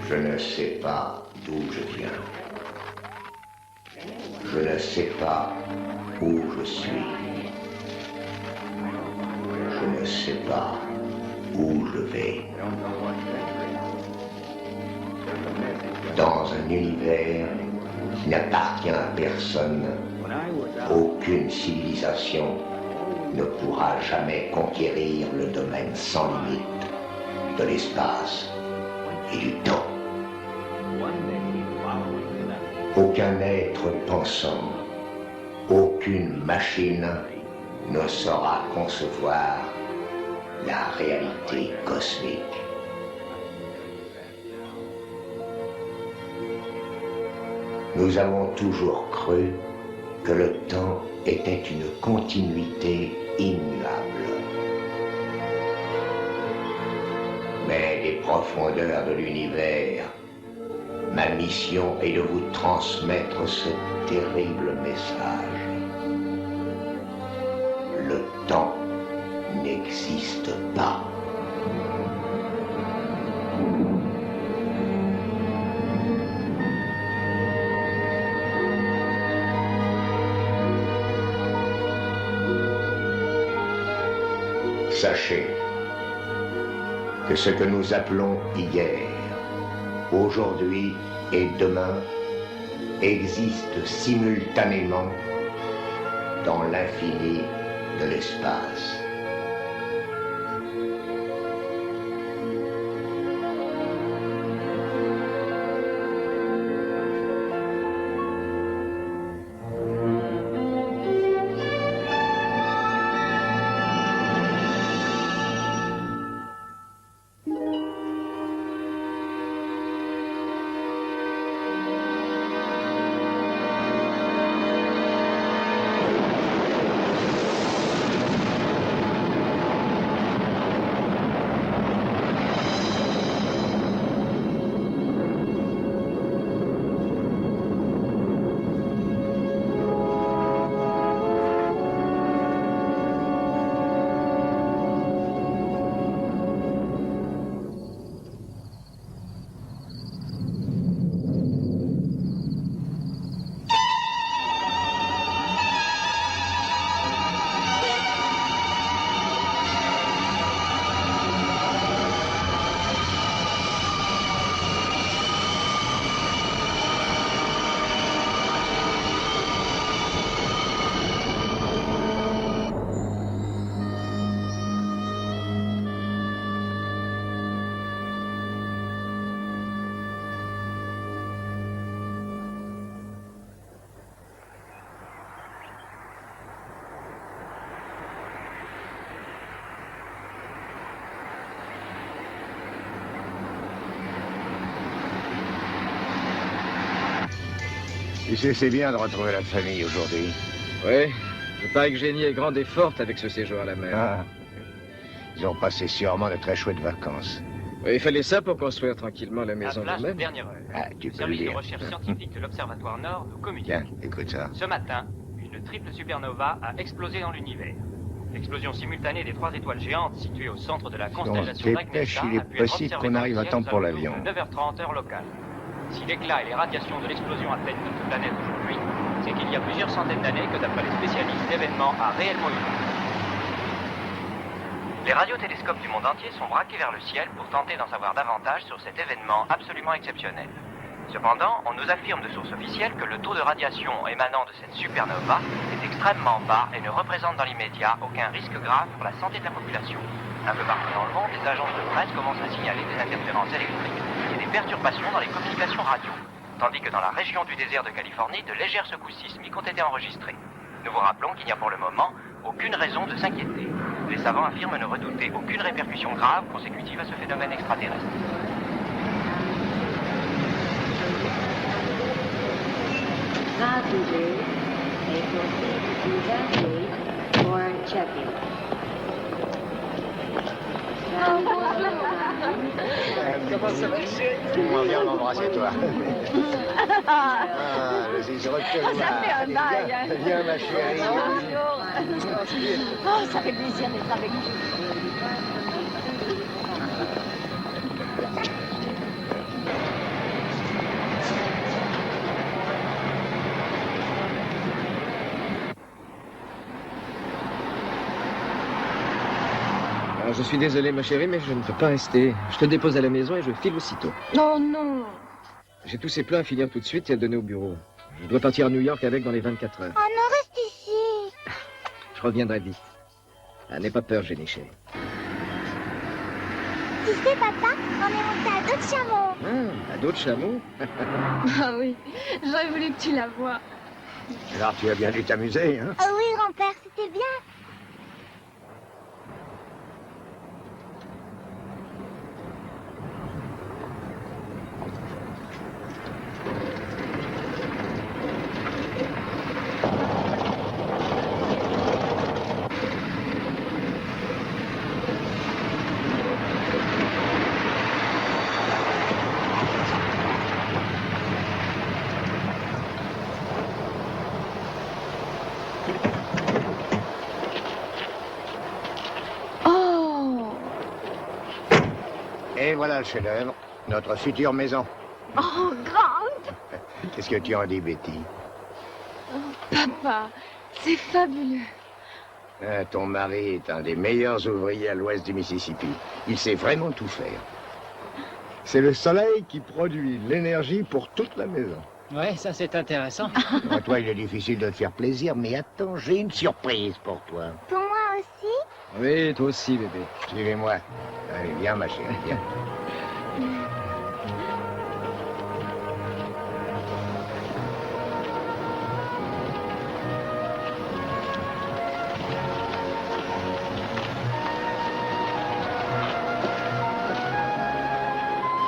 Je ne sais pas d'où je viens. Je ne sais pas où je suis. Je ne sais pas où je vais. Dans un univers qui n'appartient à personne, aucune civilisation ne pourra jamais conquérir le domaine sans limite de l'espace et du temps. Aucun être pensant, aucune machine ne saura concevoir la réalité cosmique. Nous avons toujours cru que le temps était une continuité immuable. Mais des profondeurs de l'univers, ma mission est de vous transmettre ce terrible message. Le temps n'existe pas. Sachez que ce que nous appelons hier, aujourd'hui et demain existe simultanément dans l'infini de l'espace. Tu sais, c'est bien de retrouver la famille aujourd'hui. Oui, il paraît que Jenny est grande et forte avec ce séjour à la mer. Ah, ils ont passé sûrement de très chouettes vacances. Oui, il fallait ça pour construire tranquillement la maison flash de nous-mêmes. dernière heure. Ah, tu Le peux service le de dire. recherche scientifique de l'Observatoire Nord nous communique. Tiens, écoute ça. Ce matin, une triple supernova a explosé dans l'univers. L'explosion simultanée des 3 étoiles géantes situées au centre de la constellation dépêche, d'Agnesta il est a pu être possible observée qu'on dans arrive le à ciel temps aux pour alentours l'avion. de 9h30 heure locale. Si l'éclat et les radiations de l'explosion atteignent notre planète aujourd'hui, c'est qu'il y a plusieurs centaines d'années que, d'après les spécialistes, l'événement a réellement eu lieu. Les radiotélescopes du monde entier sont braqués vers le ciel pour tenter d'en savoir davantage sur cet événement absolument exceptionnel. Cependant, on nous affirme de sources officielles que le taux de radiation émanant de cette supernova est extrêmement bas et ne représente dans l'immédiat aucun risque grave pour la santé de la population. Un peu partout dans le monde, les agences de presse commencent à signaler des interférences électriques et des perturbations dans les communications radio, tandis que dans la région du désert de Californie, de légères secousses sismiques ont été enregistrées. Nous vous rappelons qu'il n'y a pour le moment aucune raison de s'inquiéter. Les savants affirment ne redouter aucune répercussion grave consécutive à ce phénomène extraterrestre. Passengers may proceed to that gate for check-in. Comment ça va, chérie? Viens m'embrasser, toi. Ah, je suis heureux de te voir. Ça fait un bail, hein. Viens, ma chérie. Oh, ça fait plaisir d'être avec vous. je suis désolé, ma chérie, mais je ne peux pas rester. Je te dépose à la maison et je file aussitôt. Non, non. J'ai tous ces plats à finir tout de suite et à donner au bureau. Je dois partir à New York avec dans les 24 heures. Oh non, reste ici. Je reviendrai vite. Ah, n'aie pas peur, Jenny, chérie. Tu sais, papa, on est monté à d'autres chameaux. Ah, à d'autres chameaux? Ah oui, j'aurais voulu que tu la vois. Alors, tu as bien dû t'amuser, hein? Oh oui, grand-père, c'était bien. Oh. Et voilà le chef-d'œuvre, notre future maison. Oh, grande. Qu'est-ce que tu en dis, Betty? Papa, c'est fabuleux. Ton mari est un des meilleurs ouvriers à l'ouest du Mississippi. Il sait vraiment tout faire. C'est le soleil qui produit l'énergie pour toute la maison. Ouais, ça c'est intéressant. Pour toi, il est difficile de te faire plaisir, mais attends, j'ai une surprise pour toi. Pour moi aussi. Oui, toi aussi, bébé. Suivez-moi. Allez, viens, ma chérie, viens.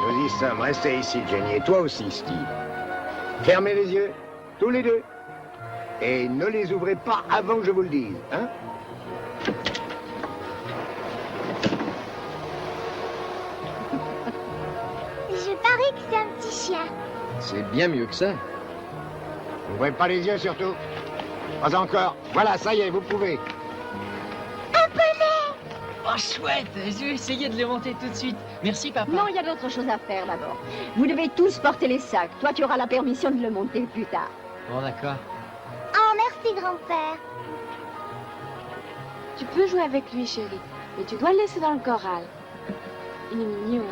Nous y sommes. Restez ici, Jenny. Et toi aussi, Steve. Fermez les yeux, tous les deux. Et ne les ouvrez pas avant que je vous le dise, hein? Je parie que c'est un petit chien. C'est bien mieux que ça. N'ouvrez pas les yeux, surtout. Pas encore. Voilà, ça y est, vous pouvez. Oh, chouette. Je vais essayer de les monter tout de suite. Merci, papa. Non, il y a d'autres choses à faire d'abord. Vous devez tous porter les sacs. Toi, tu auras la permission de le monter plus tard. Bon, d'accord. Oh, merci, grand-père. Tu peux jouer avec lui, chérie, mais tu dois le laisser dans le corral. Il est mignon.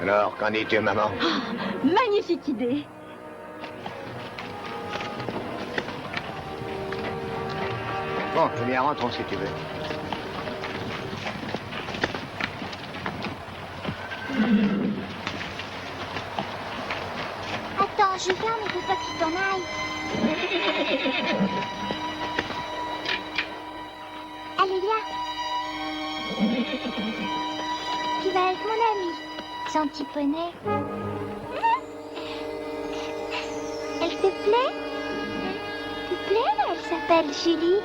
Alors, qu'en es-tu, maman? Magnifique idée. Bon, eh bien, rentrons si tu veux. Attends, je viens, mais faut pas que tu t'en ailles. Allez, viens. Tu vas avec mon ami, son petit poney. Elle te plaît? Te plaît? Elle s'appelle Julie.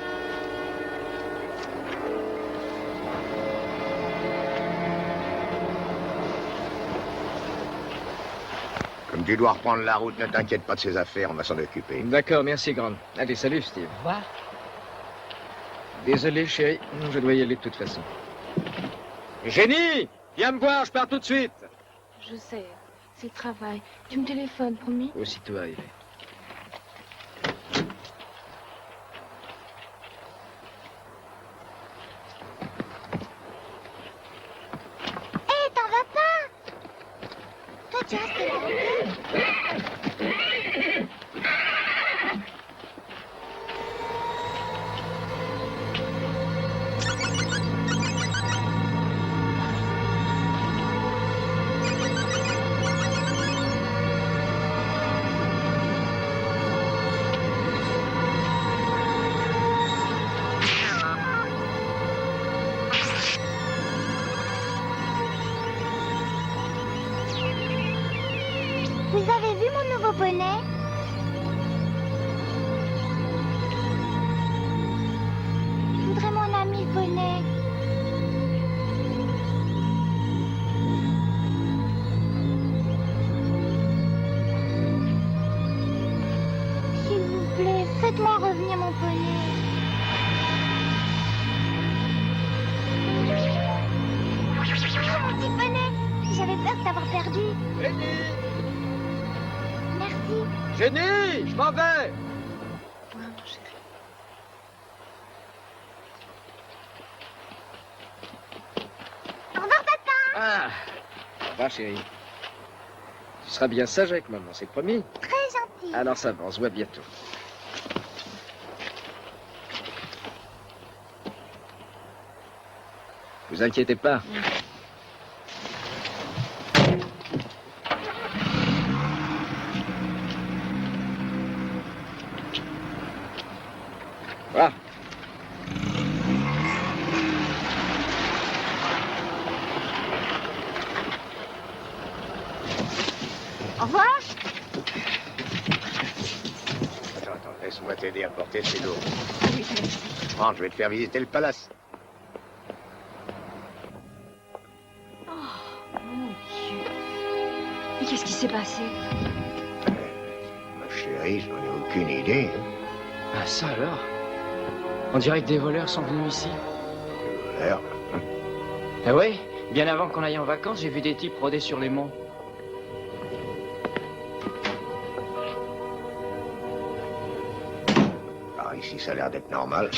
Comme tu dois reprendre la route, ne t'inquiète pas de ses affaires, on va s'en occuper. D'accord, merci, grande. Allez, salut, Steve. Au revoir. Désolé, chérie. Je dois y aller de toute façon. Jenny! Viens me voir, je pars tout de suite. Je sais, c'est le travail. Tu me téléphones, promis? Aussitôt arrivé. Hé, t'en vas pas? Toi, tu restes là. Vous avez vu mon nouveau bonnet? Je voudrais mon ami bonnet. S'il vous plaît, faites-moi revenir mon bonnet. Mon petit bonnet, j'avais peur de t'avoir perdu. Jenny! Merci. Jenny! Je m'en vais! Ouais, mon chéri. Va, chérie. Tu seras bien sage avec maman, c'est le premier. Très gentil. Alors ça va, on se voit bientôt. Vous inquiétez pas. Voilà. Au revoir. Attends, laisse-moi t'aider à porter ces lourds. Ah oui, merci. Prends, je vais te faire visiter le palace. Mon Dieu. Mais qu'est-ce qui s'est passé? Ma chérie, j'en ai aucune idée. Hein. Ah, ça alors? On dirait que des voleurs sont venus ici. Des voleurs. Ah ouais? Bien avant qu'on aille en vacances, j'ai vu des types rôder sur les monts. Ah, ici, ça a l'air d'être normal.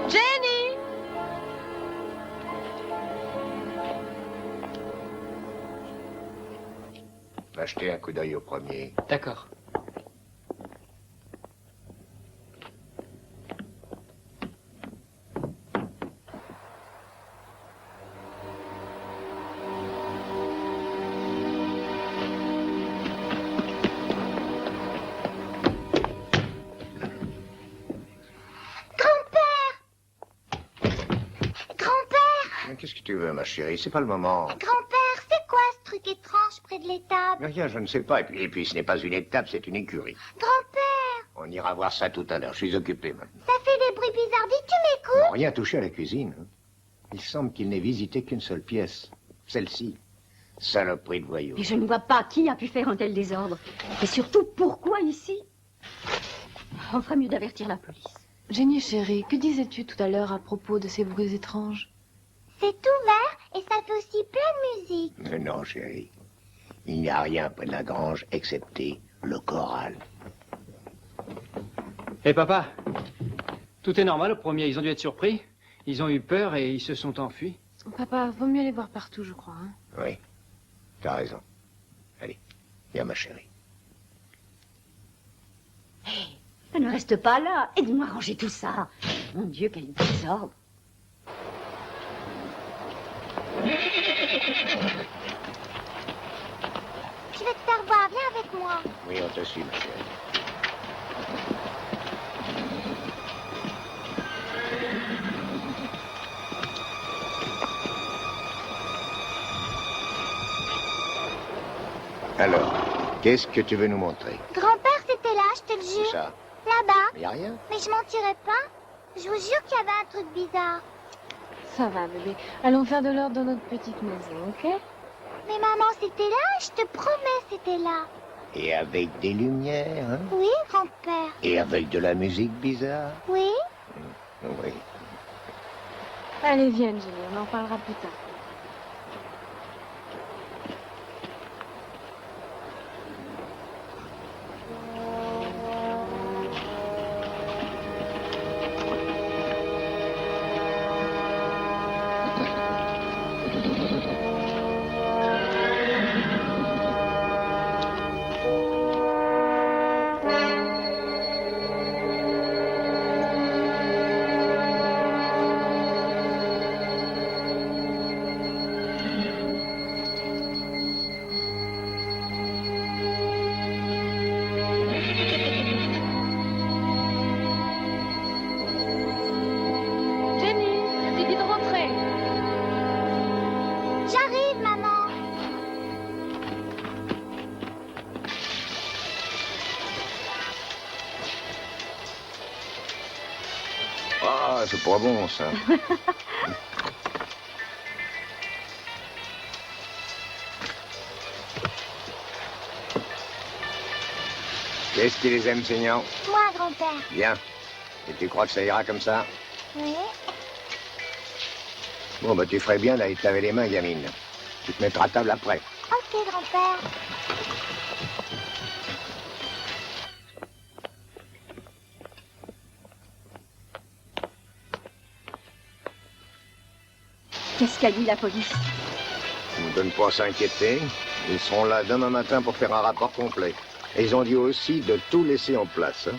Jenny! Va jeter un coup d'œil au premier. D'accord. Mais qu'est-ce que tu veux, ma chérie? C'est pas le moment. Grand-père, c'est quoi ce truc étrange près de l'étable? Mais rien, je ne sais pas. Et puis ce n'est pas une étape, c'est une écurie. Grand-père, On ira voir ça tout à l'heure. Je suis occupé, maintenant. ça fait des bruits bizarres. Dis-tu Ils m'écoutes? n'ont rien touché à la cuisine. Hein. Il semble qu'il n'ait visité qu'une seule pièce. Celle-ci. Saloperie de voyous. Mais je ne vois pas qui a pu faire un tel désordre. Et surtout, pourquoi ici? On ferait mieux d'avertir la police. Jenny, chérie, que disais-tu tout à l'heure à propos de ces bruits étranges? C'est ouvert et ça fait aussi plein de musique. Mais non, chérie. Il n'y a rien près de la grange, excepté le choral. Hé, papa, tout est normal au premier. Ils ont dû être surpris. Ils ont eu peur et ils se sont enfuis. Papa, vaut mieux les voir partout, je crois. Hein? Oui, t'as raison. Allez, viens, ma chérie. Ne reste pas là. Aide-moi à ranger tout ça. Mon Dieu, quel désordre. Je vais te faire voir, viens avec moi. Oui, on te suit, ma chérie. Alors, qu'est-ce que tu veux nous montrer? Grand-père, c'était là, je te le Où jure. ça? Là-bas. Il n'y a rien? Mais je mentirais pas. Je vous jure qu'il y avait un truc bizarre. Ça va, bébé. Allons faire de l'ordre dans notre petite maison, ok? Mais maman, c'était là, je te promets, c'était là. Et avec des lumières, hein? Oui, grand-père. Et avec de la musique bizarre? Oui. Oui. Allez, viens, Jenny, on en parlera plus tard. J'arrive, maman. Ah, c'est pas bon, ça. Qu'est-ce qui les aime, saignants? Moi, grand-père. Bien. Et tu crois que ça ira comme ça? Oui. Bon, bah, tu ferais bien d'aller te laver les mains, gamine. Tu te mettras à table après. Ok, grand-père. Qu'est-ce qu'a dit la police? De ne pas s'inquiéter. Ils seront là demain matin pour faire un rapport complet. Et ils ont dit aussi de tout laisser en place. Hein.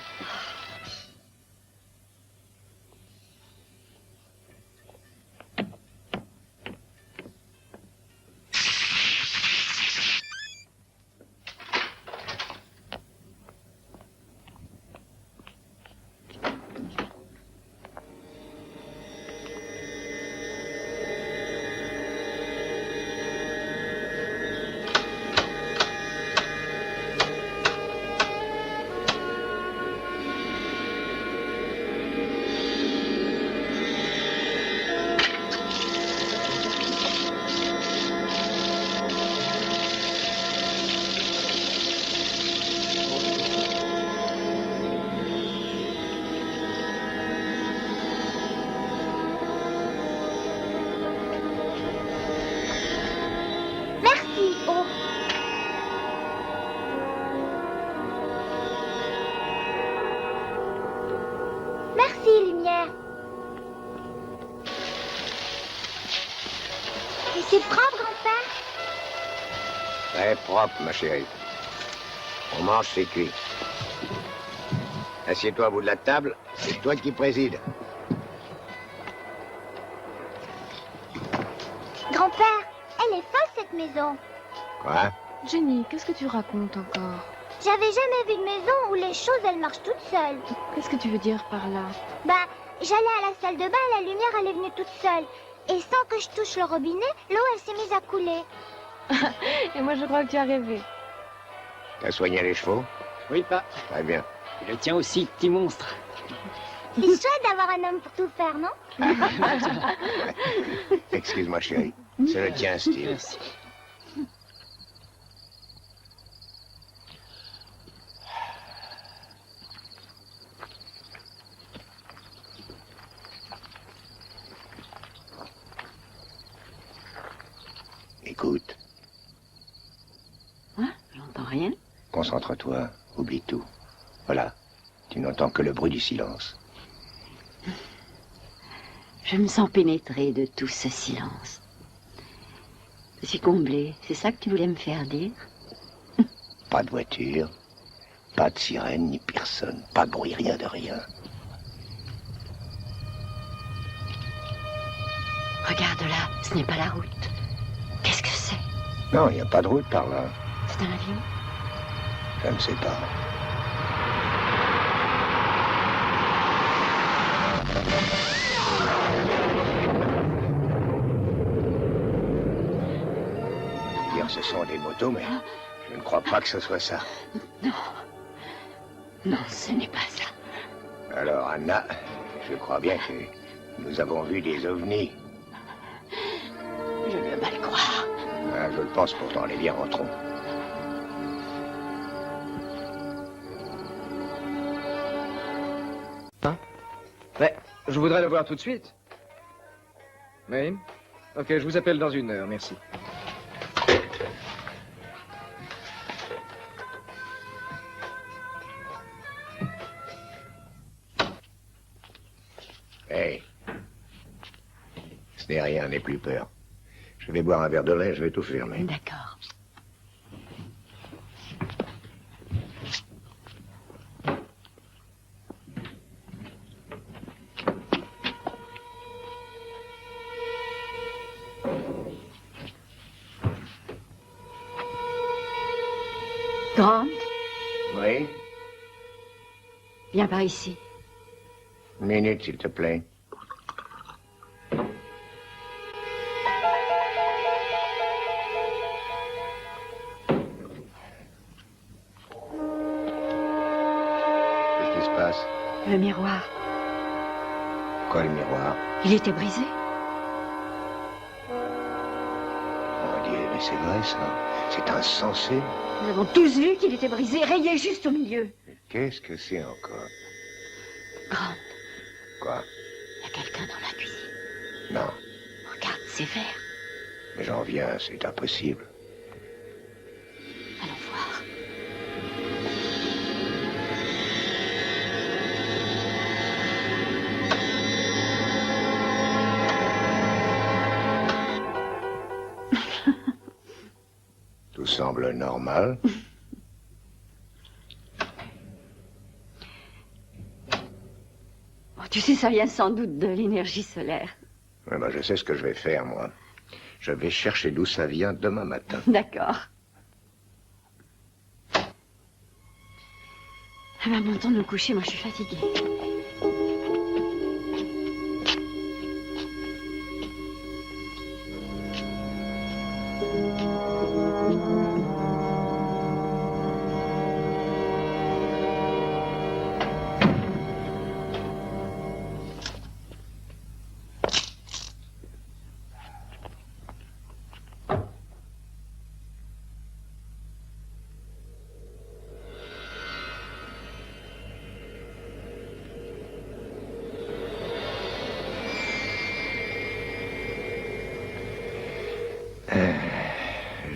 C'est propre, grand-père? Très propre, ma chérie. On mange, c'est cuit. Assieds-toi au bout de la table, c'est toi qui présides. Grand-père, elle est folle, cette maison. Quoi? Jenny, qu'est-ce que tu racontes encore? J'avais jamais vu de maison où les choses, elles marchent toutes seules. Qu'est-ce que tu veux dire par là? Ben, j'allais à la salle de bain, la lumière, elle est venue toute seule. Et sans que je touche le robinet, l'eau, elle s'est mise à couler. Et moi, je crois que tu as rêvé. T'as soigné les chevaux? Oui, pas. Très bien. Et le tien aussi, petit monstre. C'est chouette d'avoir un homme pour tout faire, non? Excuse-moi, chérie. C'est le tien, Steve. Merci. Écoute. Hein? J'entends rien. Concentre-toi, oublie tout. Voilà. Tu n'entends que le bruit du silence. Je me sens pénétrée de tout ce silence. Je suis comblée. C'est ça que tu voulais me faire dire? Pas de voiture, pas de sirène, ni personne. Pas de bruit, rien de rien. Regarde là, ce n'est pas la route. Qu'est-ce que c'est? Non, il n'y a pas de route par là. C'est un avion? Je ne sais pas. Dire ce sont des motos, mais je ne crois pas que ce soit ça. Non. Non, ce n'est pas ça. Alors, Anna, je crois bien que nous avons vu des ovnis. Je ne veux pas le croire. Ah, je le pense pourtant, les bien rentrons. Ouais, je voudrais le voir tout de suite. Oui? Ok, je vous appelle dans 1 heure, merci. Hey. Ce n'est rien, n'aie plus peur. Je vais boire un verre de lait, je vais tout fermer. D'accord. Grant, Oui? viens par ici. 1 minute, s'il te plaît. Qu'est-ce qui se passe? Le miroir. Quoi, le miroir? Il était brisé. Mon Dieu, mais c'est vrai, ça. C'est insensé. Nous avons tous vu qu'il était brisé, rayé juste au milieu. Qu'est-ce que c'est encore? Grant, Quoi? il y a quelqu'un dans la cuisine. Non, Regarde ces verres. mais j'en viens, c'est impossible. Allons voir. semble normal. Oh, tu sais, ça vient sans doute de l'énergie solaire. Ouais, ben, je sais ce que je vais faire, moi. Je vais chercher d'où ça vient demain matin. D'accord. Ah ben, mon temps de me coucher, moi je suis fatiguée.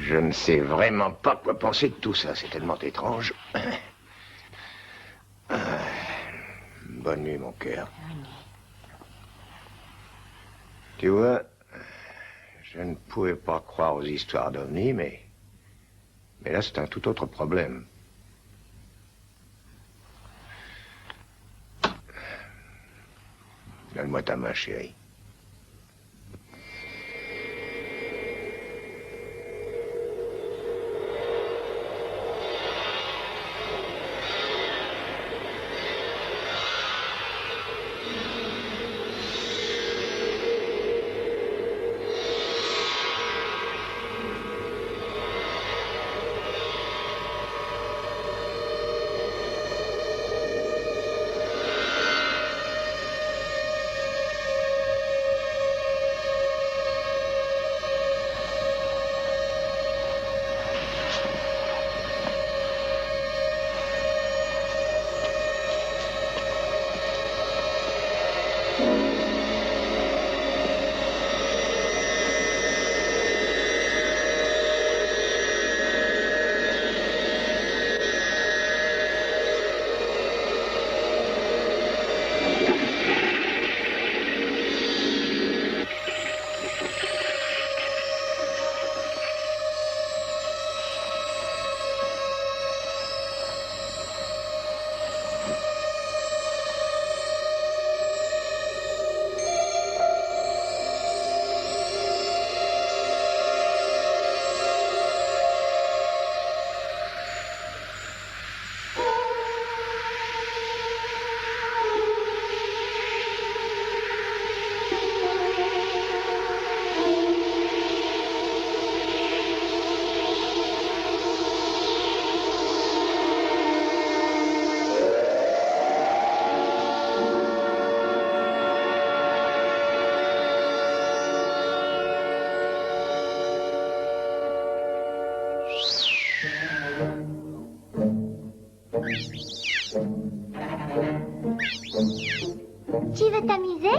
Je ne sais vraiment pas quoi penser de tout ça. C'est tellement étrange. Bonne nuit, mon cœur. Tu vois, je ne pouvais pas croire aux histoires d'ovnis, mais là, c'est un tout autre problème. Donne-moi ta main, chérie. Tu veux t'amuser?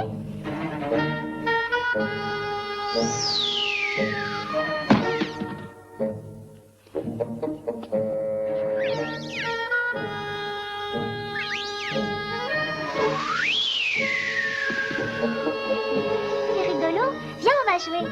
C'est rigolo. Viens, on va jouer.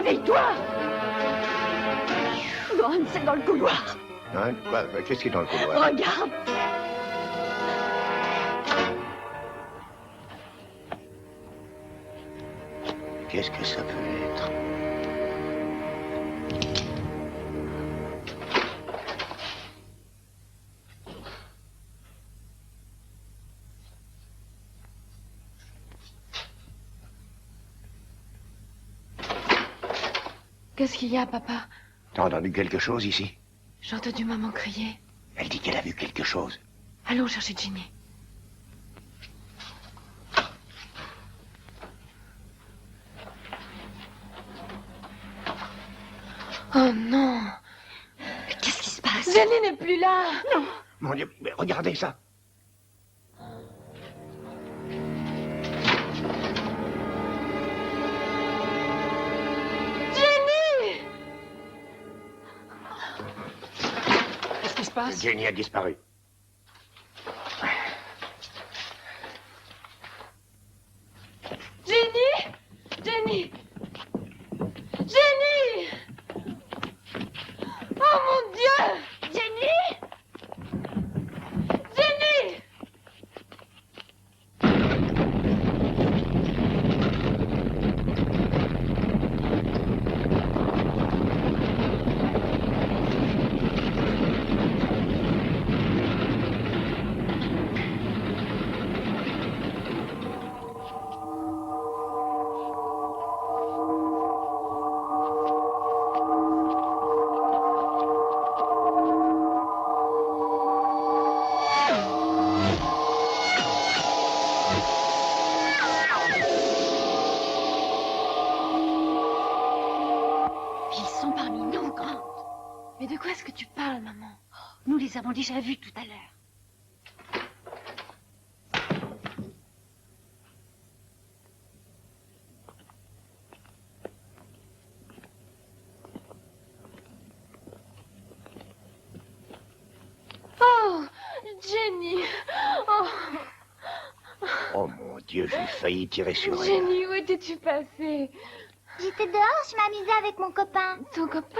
Réveille-toi! Grant, c'est dans le couloir. Hein? Quoi? Qu'est-ce qui est dans le couloir? Regarde! Qu'est-ce que ça peut être? Qu'est-ce qu'il y a, papa? T'as entendu quelque chose ici? J'ai entendu maman crier. Elle dit qu'elle a vu quelque chose. Allons chercher Ginny. Oh non! Qu'est-ce qui se passe? Jenny n'est plus là! Non! Mon Dieu, mais regardez ça! Jenny! Qu'est-ce qui se passe? Jenny a disparu. Jenny! Jenny! Jenny! Oh mon Dieu! Jenny! Jenny! Ils sont parmi nous, Grant. Mais de quoi est-ce que tu parles, maman? Nous les avons déjà vus tout à l'heure. Oh! Jenny! Oh! Oh mon Dieu, j'ai failli tirer sur elle. Jenny, où étais-tu passée? J'étais dehors, je m'amusais avec mon copain. Ton copain?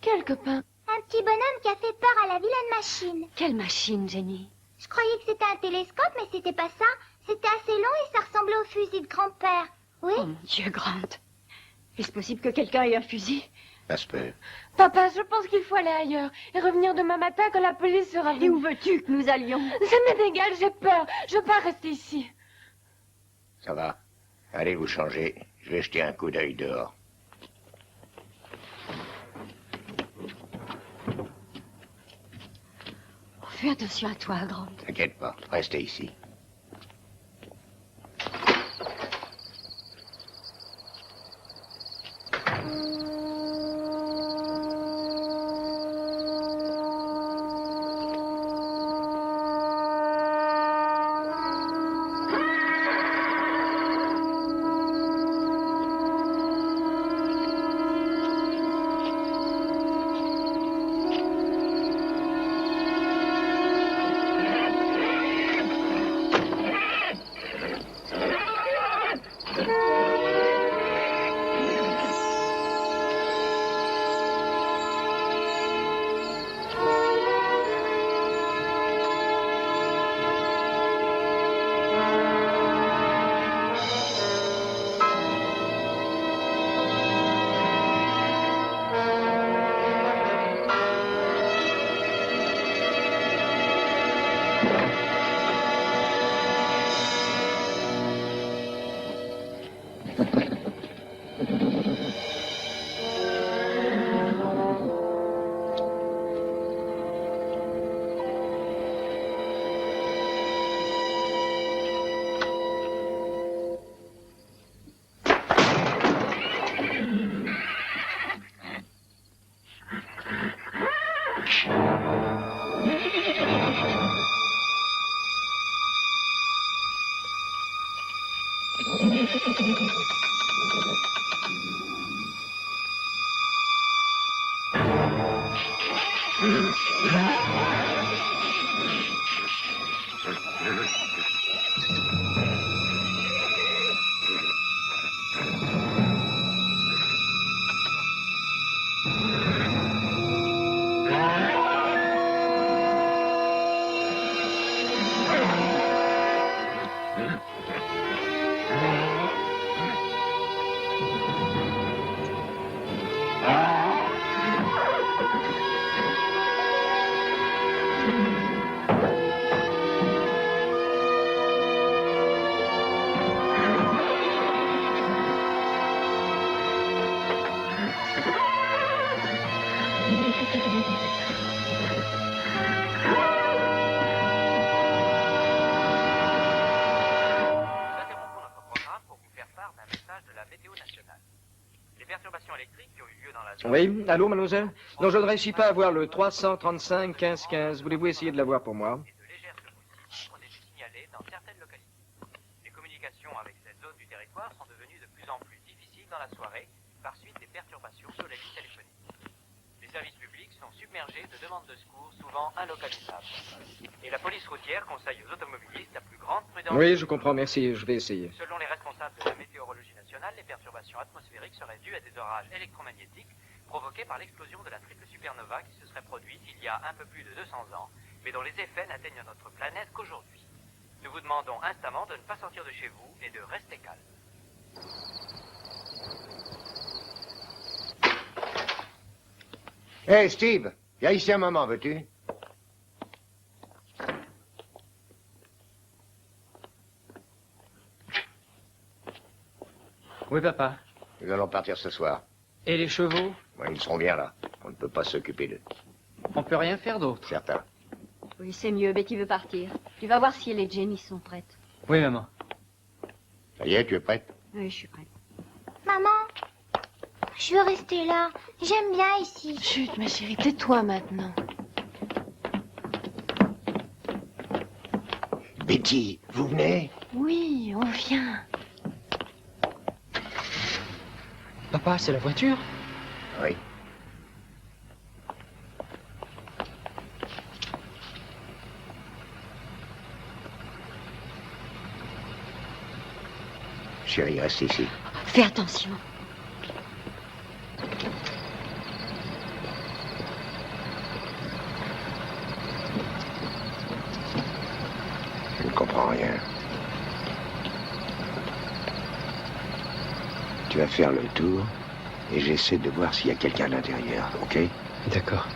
Quel copain? Un petit bonhomme qui a fait peur à la vilaine machine. Quelle machine, Jenny? Je croyais que c'était un télescope, mais c'était pas ça. C'était assez long et ça ressemblait au fusil de grand-père. Oui? Oh mon Dieu, Grant. Est-ce possible que quelqu'un ait un fusil? Ça se peut. Papa, je pense qu'il faut aller ailleurs et revenir demain matin quand la police sera Et venue. où veux-tu que nous allions? Ça m'est égal, j'ai peur. Je veux pas rester ici. Ça va. Allez vous changer. Je vais jeter un coup d'œil dehors. Fais attention à toi, Grant. T'inquiète pas, restez ici. la zone. Oui, allô, mademoiselle? Non, je ne réussis pas à voir le 335 15 15. Voulez-vous essayer de l'avoir pour moi? Et de légères secousses ont été signalées dans certaines localités. Les communications avec cette zone du territoire sont devenues de plus en plus difficiles dans la soirée par suite des perturbations sur les lignes téléphoniques. Les services publics sont submergés de demandes de secours souvent inlocalisables. Et la police routière conseille aux automobilistes la plus grande prudence. Oui, je comprends, merci, je vais essayer. Selon les responsables de la météorologie nationale, les perturbations atmosphériques seraient dues à des orages électromagnétiques provoqués par l'explosion de la triple supernova qui se serait produite il y a un peu plus de 200 ans, mais dont les effets n'atteignent notre planète qu'aujourd'hui. Nous vous demandons instamment de ne pas sortir de chez vous et de rester calme. Hé, Steve, viens ici un moment, veux-tu? Oui, papa. Nous allons partir ce soir. Et les chevaux? Ouais, ils seront bien là. On ne peut pas s'occuper d'eux. On peut rien faire d'autre. Certain. Oui, c'est mieux. Becky veut partir. Tu vas voir si elle et Jenny sont prêtes. Oui, maman. Ça y est, tu es prête? Oui, je suis prête. Maman, je veux rester là. J'aime bien ici. Chut, ma chérie, tais-toi maintenant. Betty, vous venez? Oui, on vient. Papa, c'est la voiture? Oui. Chérie, reste ici. Fais attention. Je ne comprends rien. Tu vas faire le tour et j'essaie de voir s'il y a quelqu'un à l'intérieur, ok? D'accord.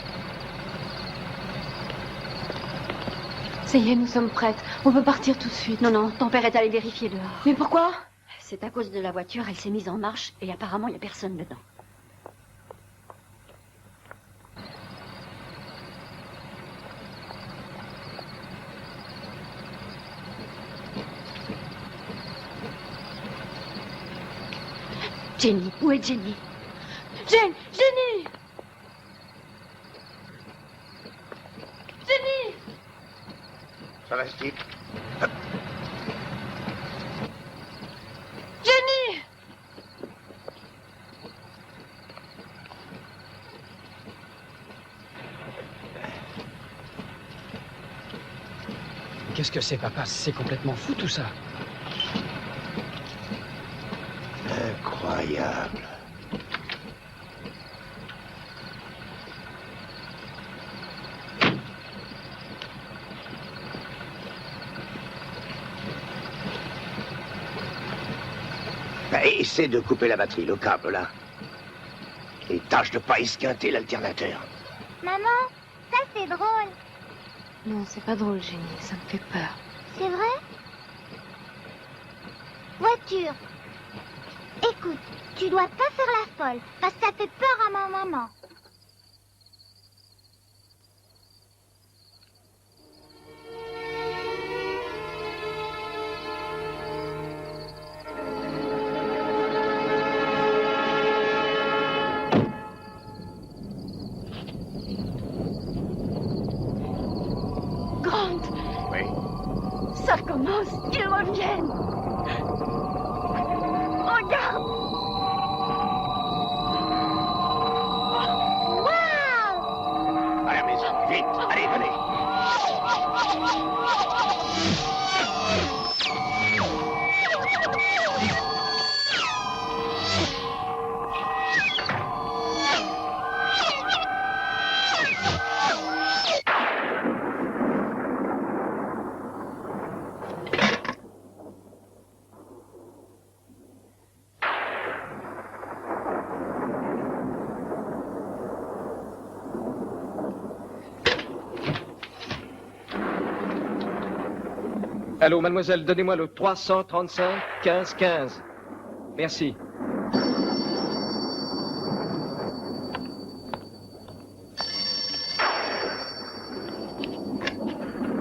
Ça y est, nous sommes prêtes. On peut partir tout de suite. Non, non, ton père est allé vérifier dehors. Mais pourquoi? C'est à cause de la voiture, elle s'est mise en marche et apparemment, il n'y a personne dedans. Jenny, où est Jenny? Jenny! Jenny! Ça va, Steve? Jenny! Qu'est-ce que c'est, papa? C'est complètement fou, tout ça. Incroyable. Essaie de couper la batterie, le câble, là. Et tâche de pas esquinter l'alternateur. Maman, ça c'est drôle. Non, c'est pas drôle, Jenny. Ça me fait peur. C'est vrai? Voiture. Écoute, tu dois pas faire la folle, parce que ça fait peur à ma maman. Grant! Oui. Ça commence, ils reviennent! Regarde! Waouh! À la maison, vite, allez, venez. Allô, mademoiselle, donnez-moi le 335 15 15. Merci.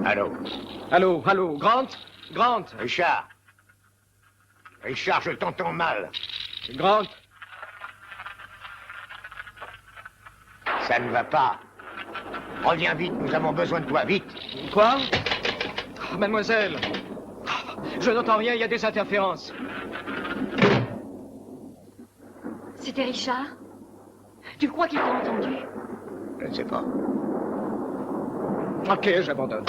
Allô? Allô, Grant? Grant? Richard? Richard, je t'entends mal. Grant? Ça ne va pas. Reviens vite, nous avons besoin de toi, vite. Quoi? Oh, mademoiselle, je n'entends rien, il y a des interférences. C'était Richard? Tu crois qu'il t'a entendu? Je ne sais pas. Ok, j'abandonne.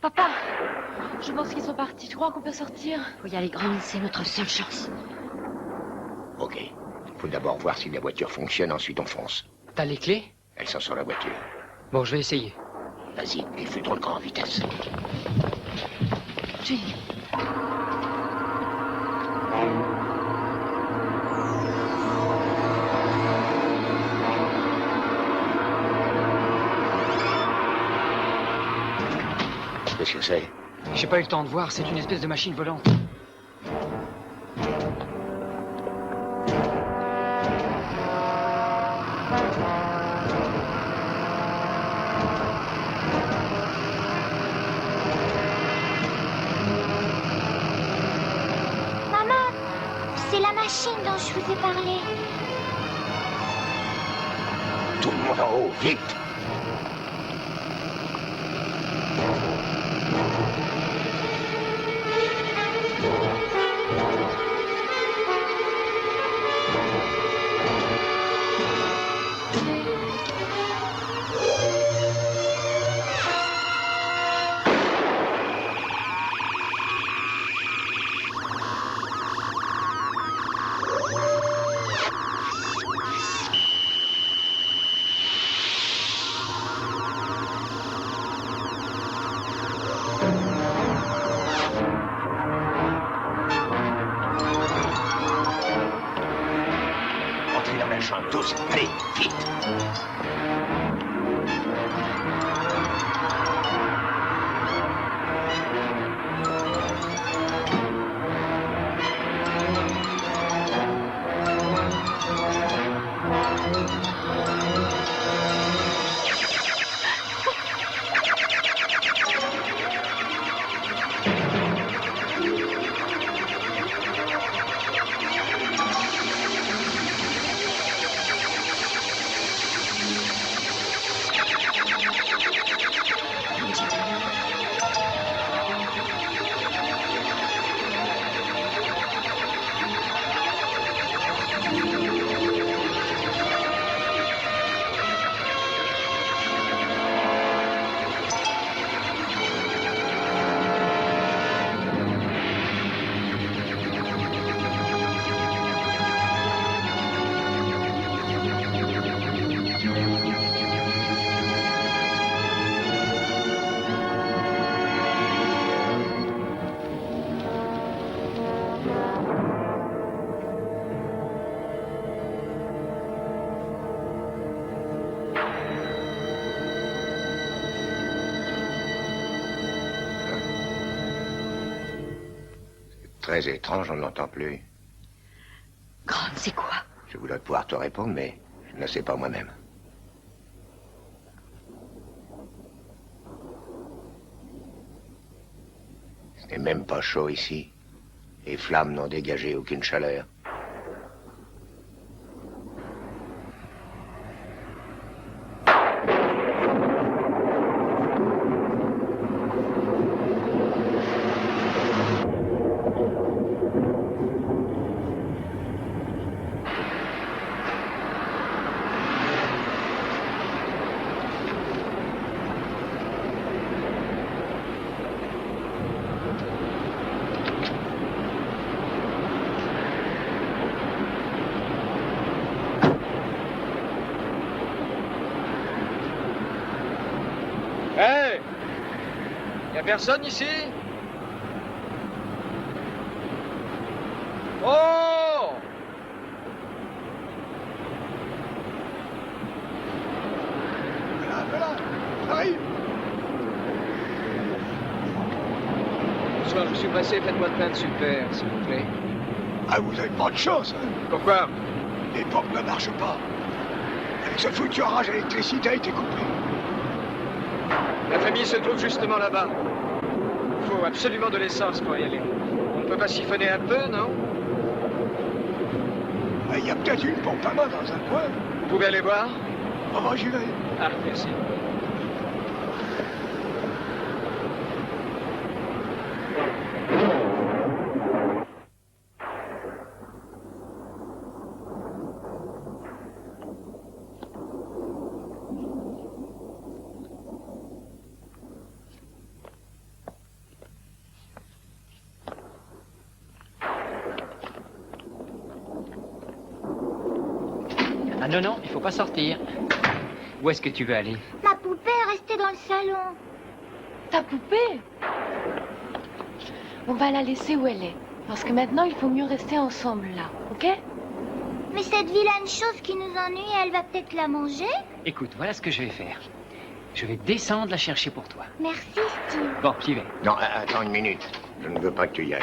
Papa, je pense qu'ils sont partis. Tu crois qu'on peut sortir? Faut y aller, Grande, c'est notre seule chance. Ok. Il faut d'abord voir si la voiture fonctionne, ensuite on fonce. T'as les clés? Elles sont sur la voiture. Bon, je vais essayer. Vas-y, il fait trop de grande vitesse. Jenny. Qu'est-ce que c'est? J'ai pas eu le temps de voir, c'est une espèce de machine volante. Maman, c'est la machine dont je vous ai parlé. Tout le monde en haut, vite! Entrez dans la chambre, tous. Allez, vite! Très étrange, on ne l'entend plus. Grande, c'est quoi? Je voudrais pouvoir te répondre, mais je ne sais pas moi-même. Ce n'est même pas chaud ici. Les flammes n'ont dégagé aucune chaleur. Hey! Y a personne ici? Oh! Voilà, j'arrive. Bonsoir, je suis pressé, faites-moi plein de super, s'il vous plaît. Ah, vous avez pas de chance, hein. Pourquoi? Les pompes ne marchent pas. Avec ce foutu orage, l'électricité a été coupée. La famille se trouve justement là-bas. Il faut absolument de l'essence pour y aller. On ne peut pas siphonner un peu, non? Il y a peut-être une pompe à main dans un coin. Vous pouvez aller voir? Oh, moi, j'y vais. Ah, merci. Ah non, non, il faut pas sortir. Où est-ce que tu veux aller? Ma poupée est restée dans le salon. Ta poupée? On va la laisser où elle est. Parce que maintenant, il faut mieux rester ensemble là, ok? Mais cette vilaine chose qui nous ennuie, elle va peut-être la manger? Écoute, voilà ce que je vais faire. Je vais descendre la chercher pour toi. Merci, Steve. Bon, j'y vais. Non, attends une minute. Je ne veux pas que tu y ailles.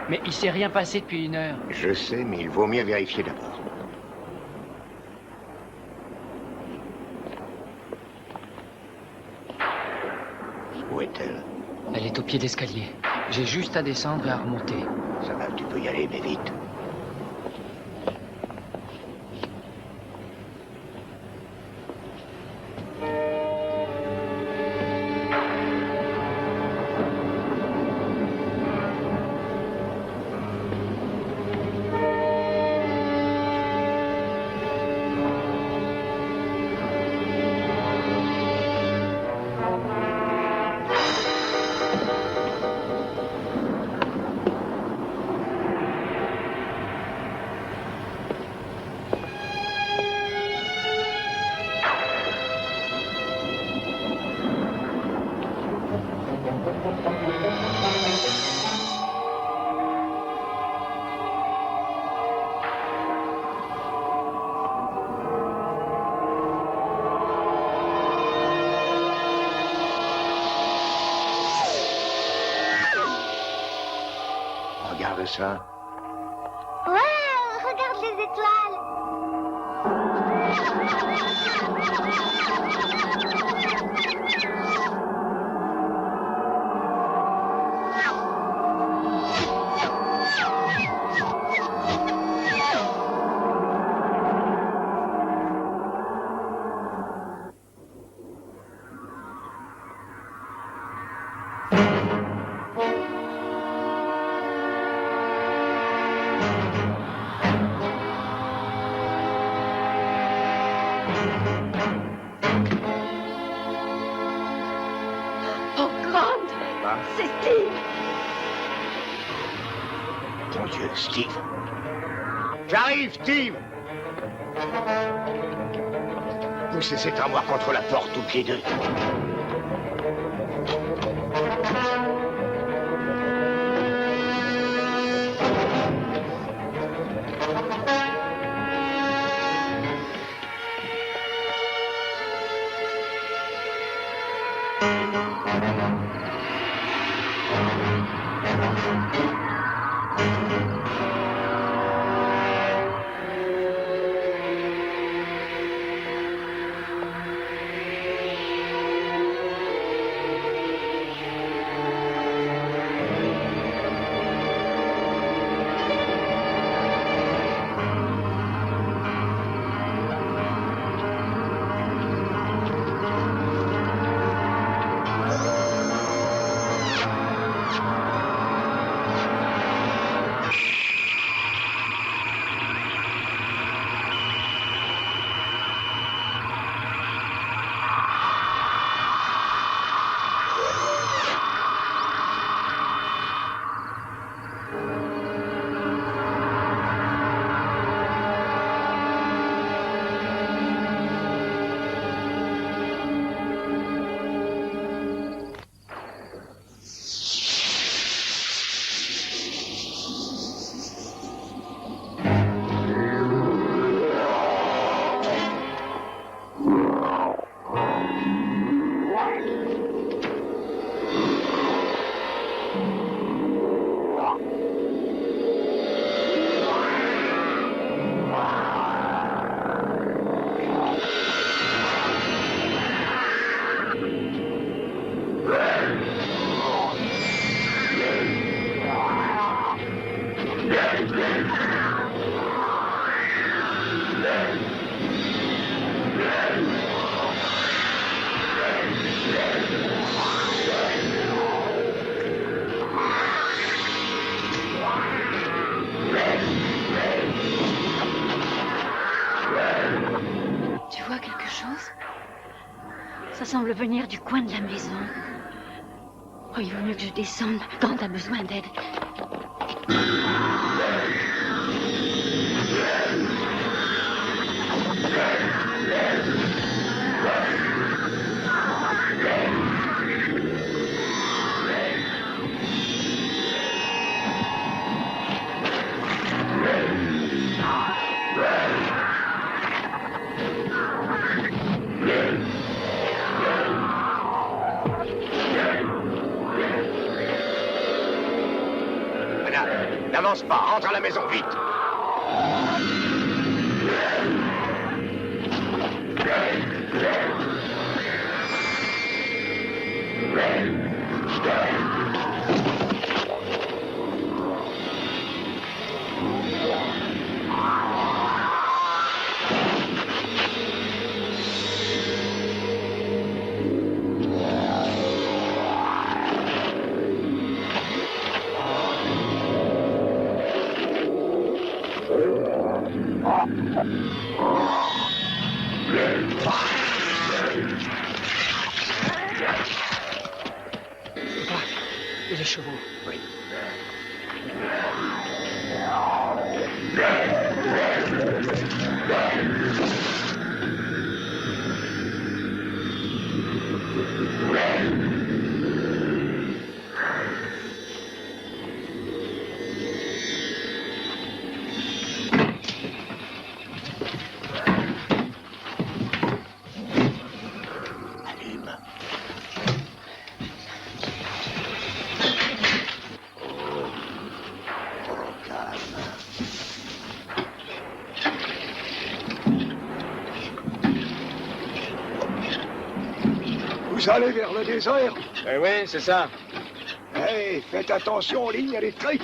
Mais il s'est rien passé depuis 1 heure. Je sais, mais il vaut mieux vérifier d'abord. Où est-elle? Elle est au pied d'escalier. J'ai juste à descendre et à remonter. Ça va, tu peux y aller, mais vite. Regarde ça. Ouais, regarde les étoiles. C'est Steve! Mon Dieu, Steve. J'arrive, Steve. Poussez cet armoire contre la porte, toutes les deux. semble venir du coin de la maison. Oh, il vaut mieux que je descende quand t'as besoin d'aide. N'avance pas, rentre à la maison, vite. Et les chevaux. Oui. Vous allez vers le désert? Oui, c'est ça. Hey, faites attention aux lignes électriques.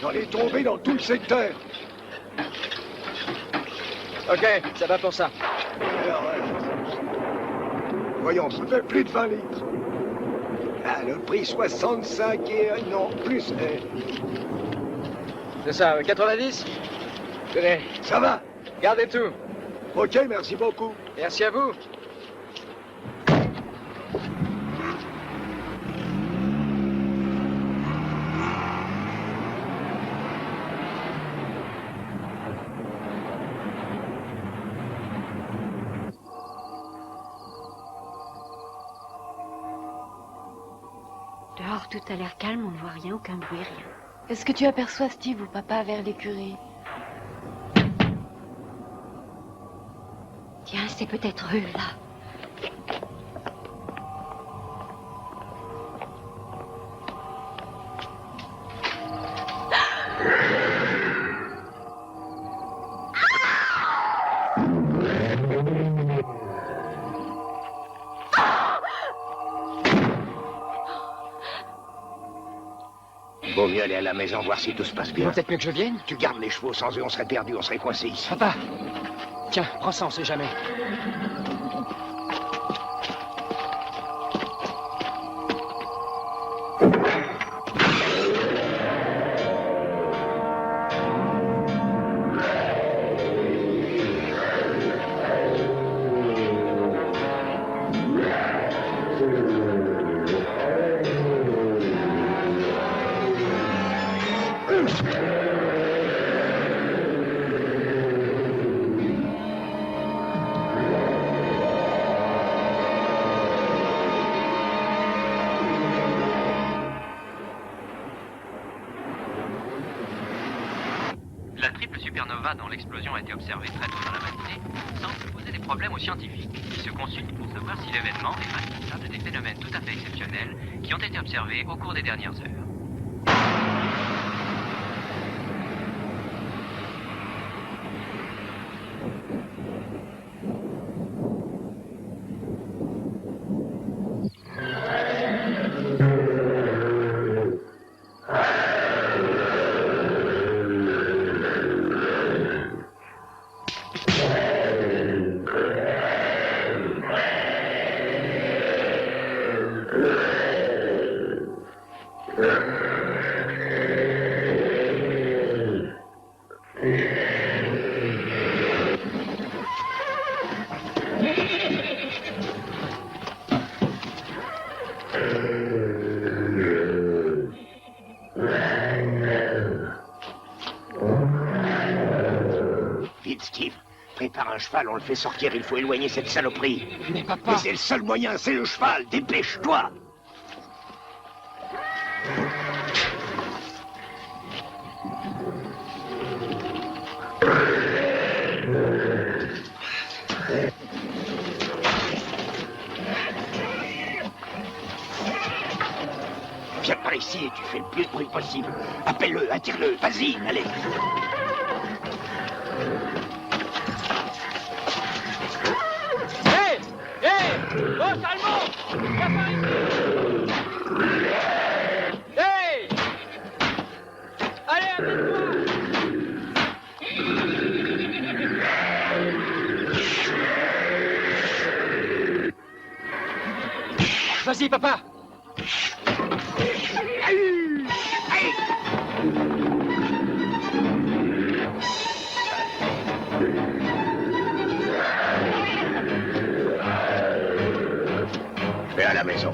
J'en ai tombé dans tout le secteur. Ok, ça va pour ça. Alors, voyons, ça fait plus de 20 litres. Ah, le prix 65 et... non, plus... C'est ça, 90? Tenez. Ça va? Gardez tout. Ok, merci beaucoup. Merci à vous. Dehors, tout a l'air calme, on ne voit rien, aucun bruit, rien. Est-ce que tu aperçois Steve ou papa vers l'écurie? Tiens, c'est peut-être eux, là. Vaut mieux aller à la maison voir si tout se passe bien. Peut-être mieux que je vienne. Tu gardes les chevaux, sans eux on serait perdus, on serait coincés ici. Papa, tiens, prends ça, on sait jamais. La triple supernova dont l'explosion a été observée très tôt dans la matinée semble poser des problèmes aux scientifiques qui se consultent pour savoir si l'événement est responsable des phénomènes tout à fait exceptionnels qui ont été observés au cours des dernières heures. Yeah. par un cheval, on le fait sortir, il faut éloigner cette saloperie. Mais papa... Mais c'est le seul moyen, c'est le cheval, dépêche-toi. Viens par ici et tu fais le plus de bruit possible. Appelle-le, attire-le, vas-y, allez. Hé! Hé! Oh, Salmon! Viens par ici! Hé! Allez, amène-toi! Vas-y, papa! Vais à la maison.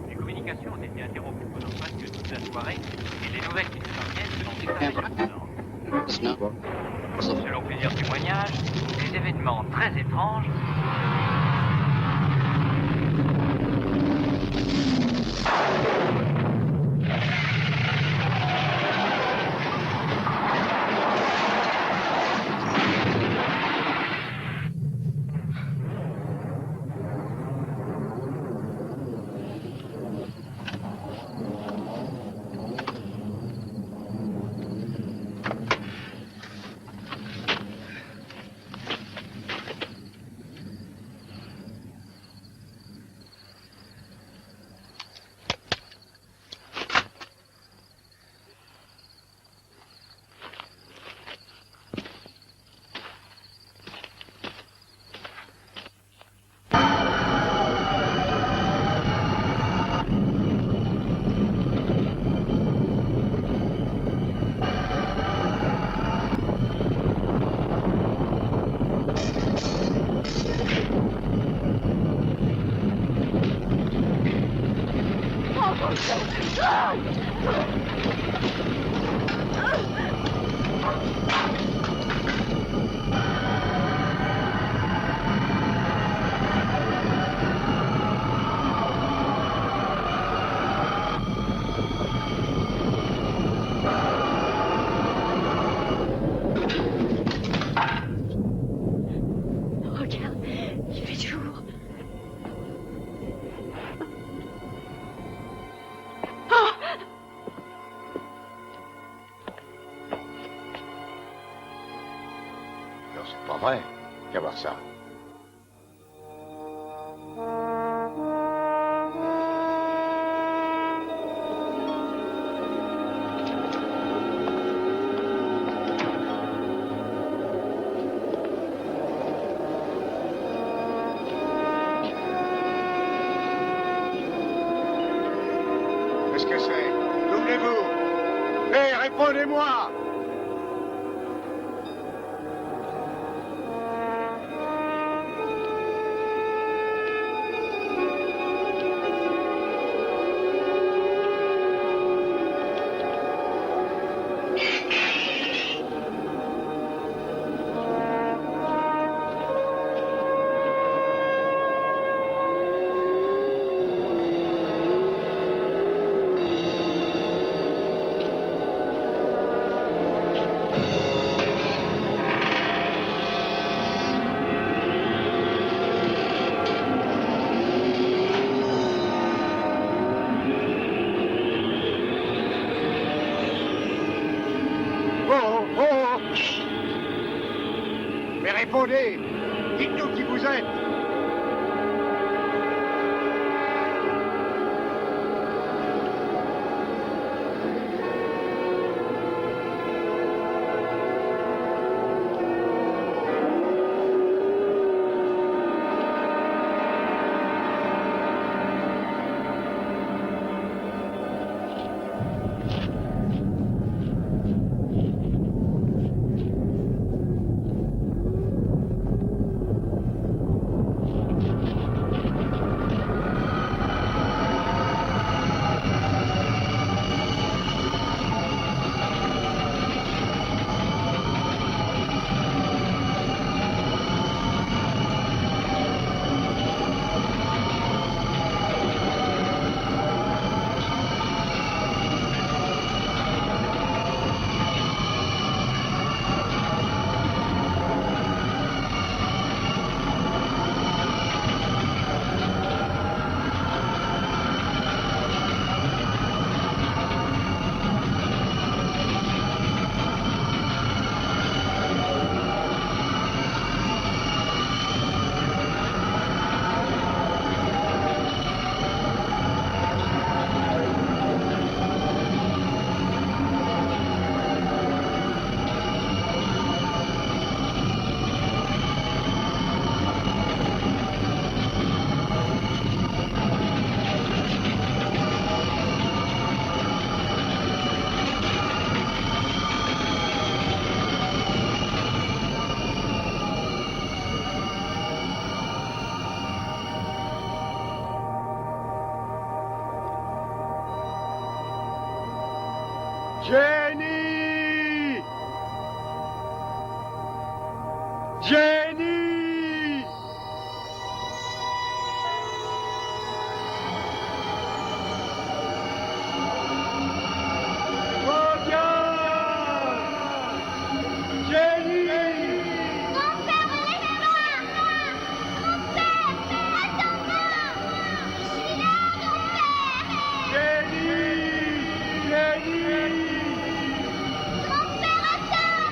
Les communications ont été interrompues pendant presque toute la soirée et les nouvelles qui nous parviennent sont défaillantes. Selon plusieurs témoignages, des événements très étranges Regarde, il fait jour. Non, c'est pas vrai. Viens voir ça. Qu'est-ce que c'est? Doublez-vous! Hé, répondez-moi! Répondez! Dites-nous qui vous êtes! Jenny! Jenny! Reviens! Jenny! Mon père, laisse-moi! Mon père, attends-moi! Je suis là, mon père! Jenny! Jenny! Mon père, attends!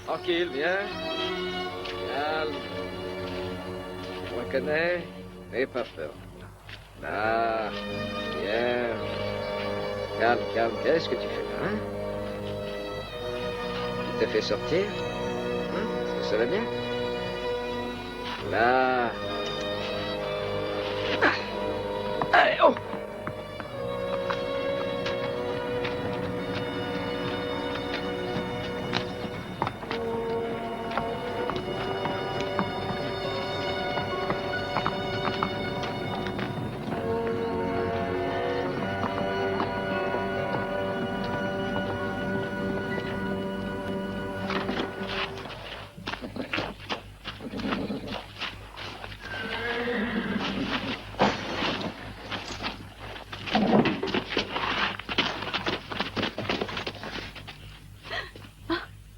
Tranquille, viens. Calme. Je me reconnais. N'aie pas peur. Là. Bien. Calme, calme. Qu'est-ce que tu fais là, hein? Qui t'a fait sortir? Hein? Est-ce que ça va bien? Là. Ah. Allez, oh!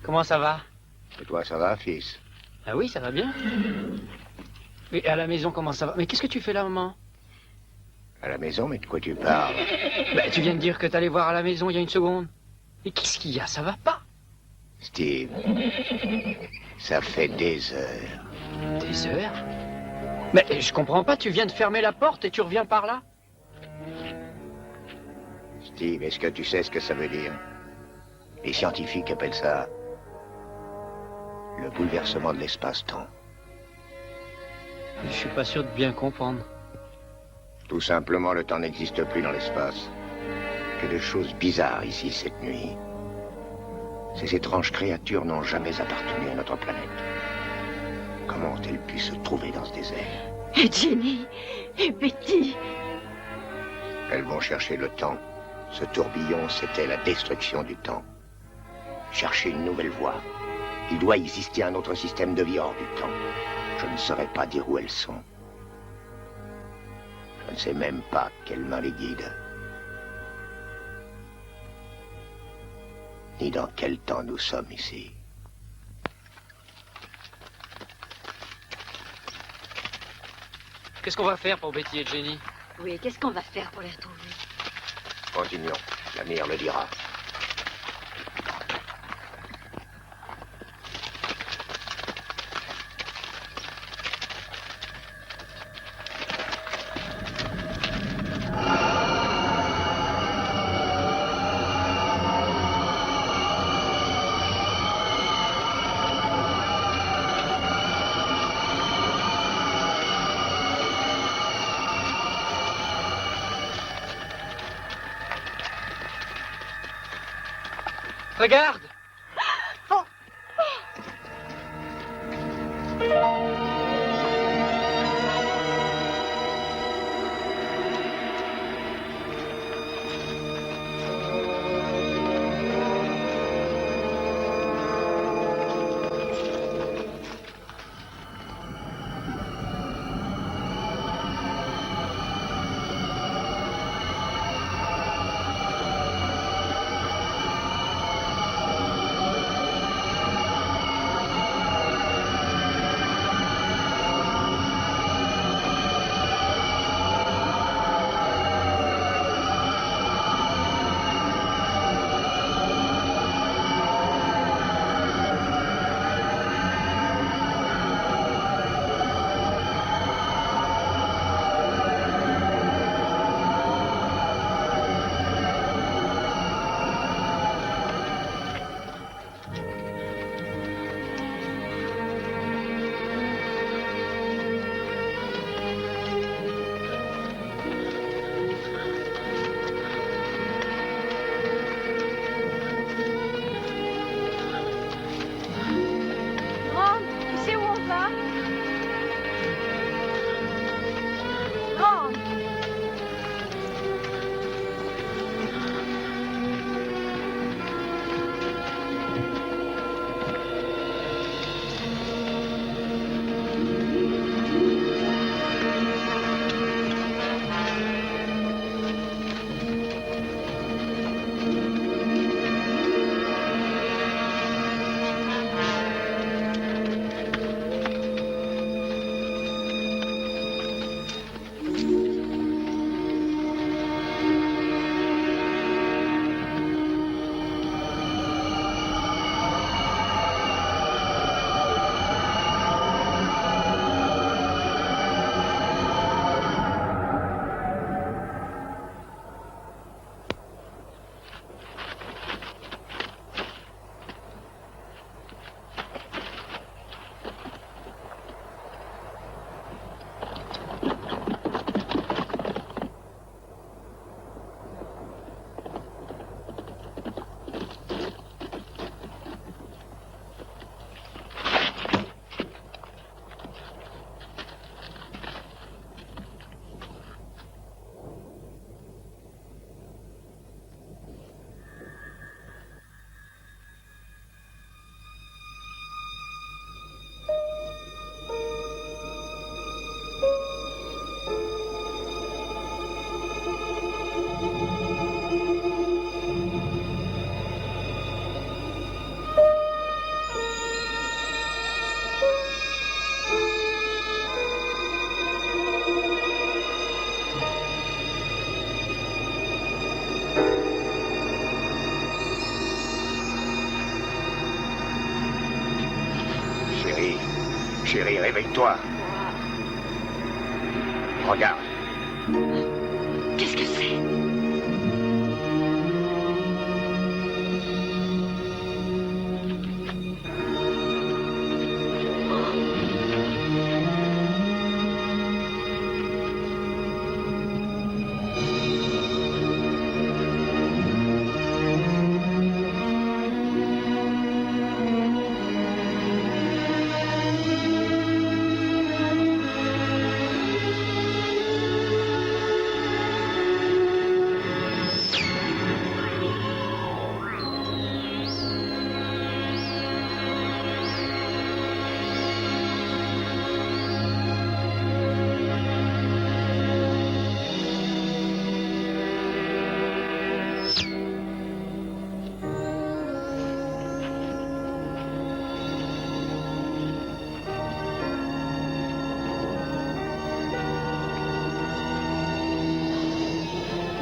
Comment ça va? Et toi, ça va, fils? Ah oui, ça va bien. Et à la maison, comment ça va? Mais qu'est-ce que tu fais là, maman? À la maison, mais de quoi tu parles? Ben, tu viens de dire que t'allais voir à la maison il y a une seconde. Mais qu'est-ce qu'il y a? Ça va pas? Steve, ça fait des heures. Des heures? Mais je comprends pas, tu viens de fermer la porte et tu reviens par là? Steve, est-ce que tu sais ce que ça veut dire? Les scientifiques appellent ça le bouleversement de l'espace-temps. Je suis pas sûr de bien comprendre. Tout simplement, le temps n'existe plus dans l'espace. Que de choses bizarres ici cette nuit. Ces étranges créatures n'ont jamais appartenu à notre planète. Comment ont-elles pu se trouver dans ce désert? Et Jenny, et Betty. Elles vont chercher le temps. Ce tourbillon, c'était la destruction du temps. Chercher une nouvelle voie. Il doit exister un autre système de vie hors du temps. Je ne saurais pas dire où elles sont. Je ne sais même pas quelle main les guide. Ni dans quel temps nous sommes ici. Qu'est-ce qu'on va faire pour Betty et Jenny? Oui, qu'est-ce qu'on va faire pour les retrouver? Continuons. L'avenir le dira. Regarde! chérie, réveille-toi. Regarde. Qu'est-ce que c'est?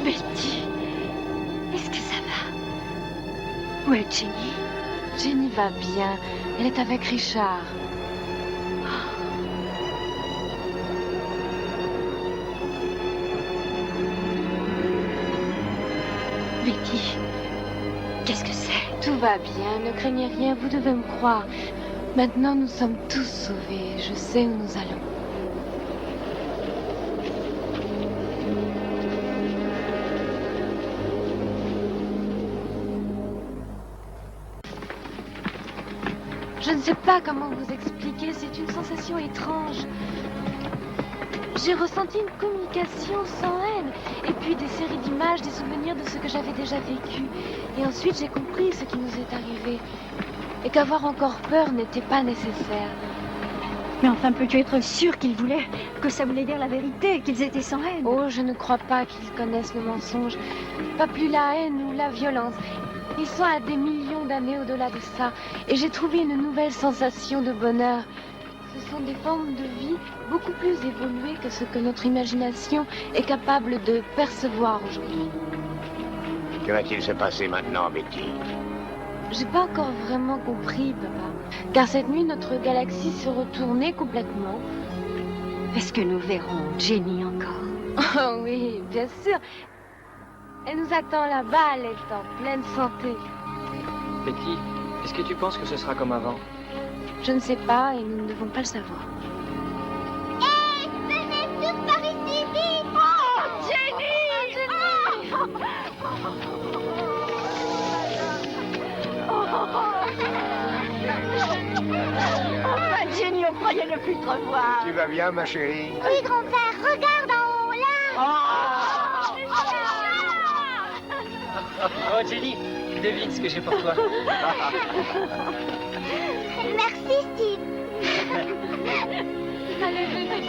Betty, est-ce que ça va? Où est Jenny? Jenny va bien. Elle est avec Richard. Betty, qu'est-ce que c'est? Tout va bien, ne craignez rien, vous devez me croire. Maintenant, nous sommes tous sauvés. Je sais où nous allons. Je ne sais pas comment vous expliquer, c'est une sensation étrange. J'ai ressenti une communication sans haine, et puis des séries d'images, des souvenirs de ce que j'avais déjà vécu. Et ensuite, j'ai compris ce qui nous est arrivé, et qu'avoir encore peur n'était pas nécessaire. Mais enfin, peux-tu être sûr qu'ils voulaient, que ça voulait dire la vérité, qu'ils étaient sans haine? Oh, je ne crois pas qu'ils connaissent le mensonge, pas plus la haine ou la violence. Ils sont à des millions d'années au-delà de ça, et j'ai trouvé une nouvelle sensation de bonheur. Ce sont des formes de vie beaucoup plus évoluées que ce que notre imagination est capable de percevoir aujourd'hui. Que va-t-il se passer maintenant, Betty? J'ai pas encore vraiment compris, papa. Car cette nuit, notre galaxie se retournait complètement. Est-ce que nous verrons Jenny encore? Oh oui, bien sûr. Elle nous attend là-bas, elle est en pleine santé. Betty, est-ce que tu penses que ce sera comme avant? Je ne sais pas et nous ne devons pas le savoir. Hé, venez tous par ici, vite! Oh, Jenny! Jenny! Enfin, Jenny, on croyait ne plus te revoir. Tu vas bien, ma chérie? Oui, grand-père, regarde en haut, là! Oh, Jenny, devine ce que j'ai pour toi. Merci, Steve. Allez, venez.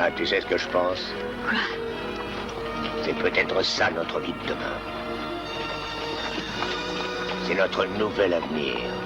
Ah, tu sais ce que je pense? Quoi? C'est peut-être ça notre vie de demain. C'est notre nouvel avenir.